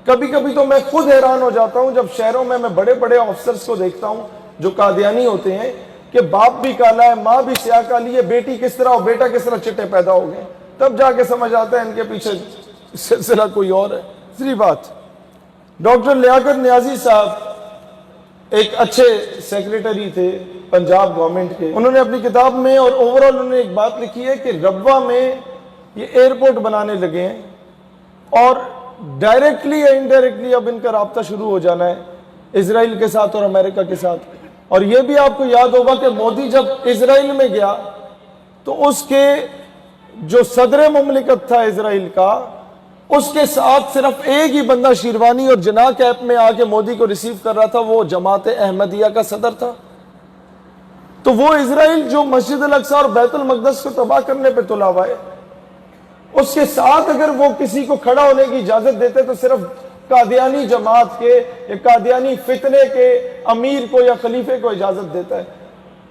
کبھی کبھی تو میں خود حیران ہو جاتا ہوں جب شہروں میں بڑے بڑے آفیسرز کو دیکھتا ہوں جو قادیانی ہوتے ہیں کہ باپ بھی کالا ہے، ماں بھی سیاہ کالی ہے، بیٹی کس طرح اور بیٹا کس طرح چٹے پیدا ہو گئے، تب جا کے سمجھ آتا ہے ان کے پیچھے سلسلہ کوئی اور ہے۔ دوسری بات، ڈاکٹر لیاقت نیازی صاحب ایک اچھے سیکریٹری تھے پنجاب گورنمنٹ کے، انہوں نے اپنی کتاب میں اور اوورال انہوں نے ایک بات لکھی ہے کہ ربوہ میں یہ ایئرپورٹ بنانے لگے ہیں اور ڈائریکٹلی یا انڈائریکٹلی اب ان کا رابطہ شروع ہو جانا ہے اسرائیل کے ساتھ اور امریکہ کے ساتھ۔ اور یہ بھی آپ کو یاد ہوگا کہ مودی جب اسرائیل میں گیا تو اس کے جو صدر مملکت تھا اسرائیل کا، اس کے ساتھ صرف ایک ہی بندہ شیروانی اور جناح کیپ میں آ کے مودی کو ریسیو کر رہا تھا، وہ جماعت احمدیہ کا صدر تھا۔ تو وہ اسرائیل جو مسجد الاقصی اور بیت المقدس کو تباہ کرنے پہ تلا ہوا ہے، اس کے ساتھ اگر وہ کسی کو کھڑا ہونے کی اجازت دیتے تو صرف قادیانی جماعت کے یا قادیانی فتنے کے امیر کو یا خلیفے کو اجازت دیتا ہے۔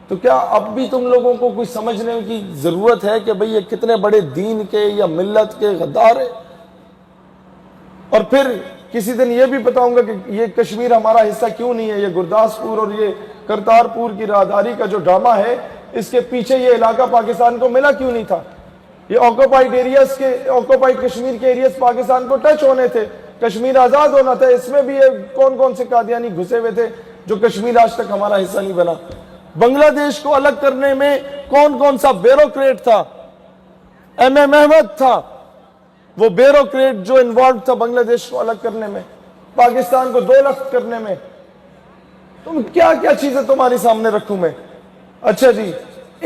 تو کیا اب بھی تم لوگوں کو کوئی سمجھنے کی ضرورت ہے کہ بھئی یہ کتنے بڑے دین کے یا ملت کے غدار ہیں؟ اور پھر کسی دن یہ بھی بتاؤں گا کہ یہ کشمیر ہمارا حصہ کیوں نہیں ہے، یہ گرداسپور اور یہ کرتارپور کی راہداری کا جو ڈرامہ ہے، اس کے پیچھے یہ علاقہ پاکستان کو ملا کیوں نہیں تھا؟ یہ آکوپائیڈ کشمیر کے ایریاز پاکستان کو ٹچ ہونے تھے، کشمیر آزاد ہونا تھا، اس میں بھی یہ کون کون سے قادیانی گھسے ہوئے تھے جو کشمیر آج تک ہمارا حصہ نہیں بنا۔ بنگلہ دیش کو الگ کرنے میں کون کون سا بیوروکریٹ تھا؟ ایم احمد تھا وہ بیوروکریٹ جو انوالو تھا بنگلہ دیش کو الگ کرنے میں، پاکستان کو 2 لخت کرنے میں۔ تم کیا کیا چیزیں تمہاری سامنے رکھوں میں؟ اچھا جی،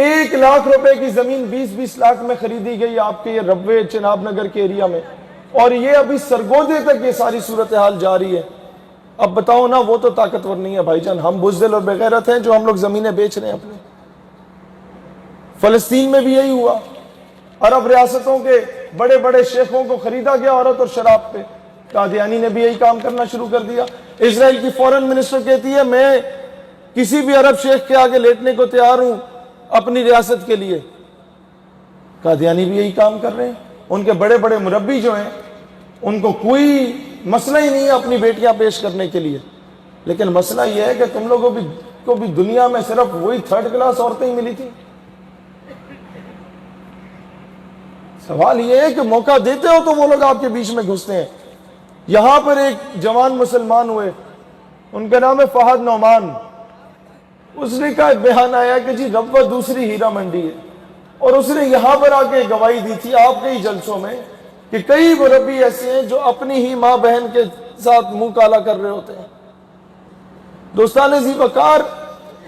1 لاکھ روپے کی زمین 20 لاکھ میں خریدی گئی آپ کے یہ ربوے چناب نگر کے ایریا میں، اور یہ ابھی سرگودے تک یہ ساری صورتحال جاری ہے۔ اب بتاؤ نا، وہ تو طاقتور نہیں ہے بھائی جان، ہم بزدل اور بغیرت ہیں جو ہم لوگ زمینیں بیچ رہے ہیں اپنے۔ فلسطین میں بھی یہی ہوا، عرب ریاستوں کے بڑے بڑے شیخوں کو خریدا گیا عورت اور شراب پہ، قادیانی نے بھی یہی کام کرنا شروع کر دیا۔ اسرائیل کی فورن منسٹر کہتی ہے میں کسی بھی عرب شیخ کے آگے لیٹنے کو تیار ہوں اپنی ریاست کے لیے، قادیانی بھی یہی کام کر رہے ہیں۔ ان کے بڑے بڑے مربی جو ہیں ان کو کوئی مسئلہ ہی نہیں ہے اپنی بیٹیاں پیش کرنے کے لیے، لیکن مسئلہ یہ ہے کہ تم لوگوں کو بھی دنیا میں صرف وہی 3rd کلاس عورتیں ہی ملی تھی۔ سوال یہ ہے کہ موقع دیتے ہو تو وہ لوگ آپ کے بیچ میں گھستے ہیں۔ یہاں پر ایک جوان مسلمان ہوئے، ان کا نام ہے فہد نعمان، اس نے کہا بیان آیا کہ جی ربوہ دوسری ہیرا منڈی ہے، اور اس نے یہاں پر آ کے گواہی دی تھی آپ کے ہی جلسوں میں کہ کئی مربی ایسے ہیں جو اپنی ہی ماں بہن کے ساتھ منہ کالا کر رہے ہوتے ہیں۔ دوستان ذی وقار،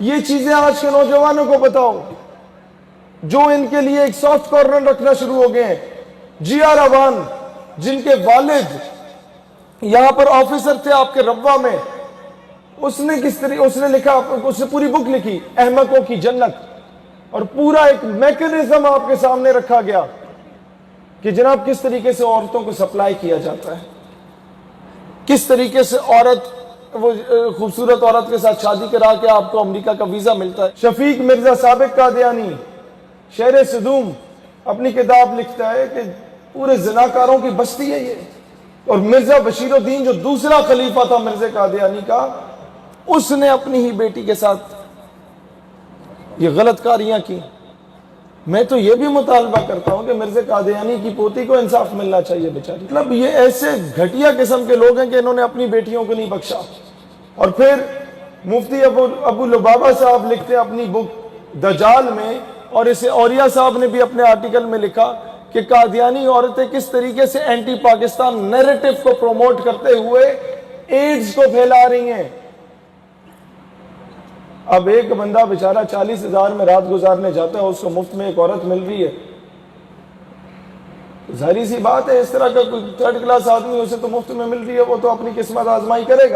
یہ چیزیں آج کے نوجوانوں کو بتاؤ جو ان کے لیے ایک سافٹ کارنر رکھنا شروع ہو گئے ہیں۔ جیا روان جن کے والد یہاں پر آفیسر تھے آپ کے ربوہ میں، اس نے کس طرح اس نے لکھا، اس نے پوری بک لکھی احمقوں کی جنت، اور پورا ایک میکنزم آپ کے سامنے رکھا گیا کہ جناب کس طریقے سے عورتوں کو سپلائی کیا جاتا ہے، کس طریقے سے وہ خوبصورت عورت کے ساتھ شادی کرا کے آپ کو امریکہ کا ویزا ملتا ہے۔ شفیق مرزا سابق قادیانی شہر صدوم اپنی کتاب لکھتا ہے کہ پورے زناکاروں کی بستی ہے یہ، اور مرزا بشیر الدین جو دوسرا خلیفہ تھا مرزا قادیانی کا، اس نے اپنی ہی بیٹی کے ساتھ یہ غلط کاریاں کی۔ میں تو یہ بھی مطالبہ کرتا ہوں کہ مرزا قادیانی کی پوتی کو انصاف ملنا چاہیے بیچاری۔ مطلب یہ ایسے گھٹیا قسم کے لوگ ہیں کہ انہوں نے اپنی بیٹیوں کو نہیں بخشا۔ اور پھر مفتی ابو لبابہ صاحب لکھتے ہیں اپنی بک دجال میں، اور اسے اوریہ صاحب نے بھی اپنے آرٹیکل میں لکھا کہ قادیانی عورتیں کس طریقے سے اینٹی پاکستان نیریٹو کو پروموٹ کرتے ہوئے ایڈز کو پھیلا رہی ہیں۔ اب ایک بندہ بیچارہ 40,000 میں رات گزارنے جاتا ہے، اس کو مفت میں ایک عورت مل رہی ہے، ظاہری سی بات ہے اس طرح کا کوئی 3rd کلاس آدمی اسے تو مفت میں مل رہی ہے، وہ تو اپنی قسمت آزمائی کرے گا۔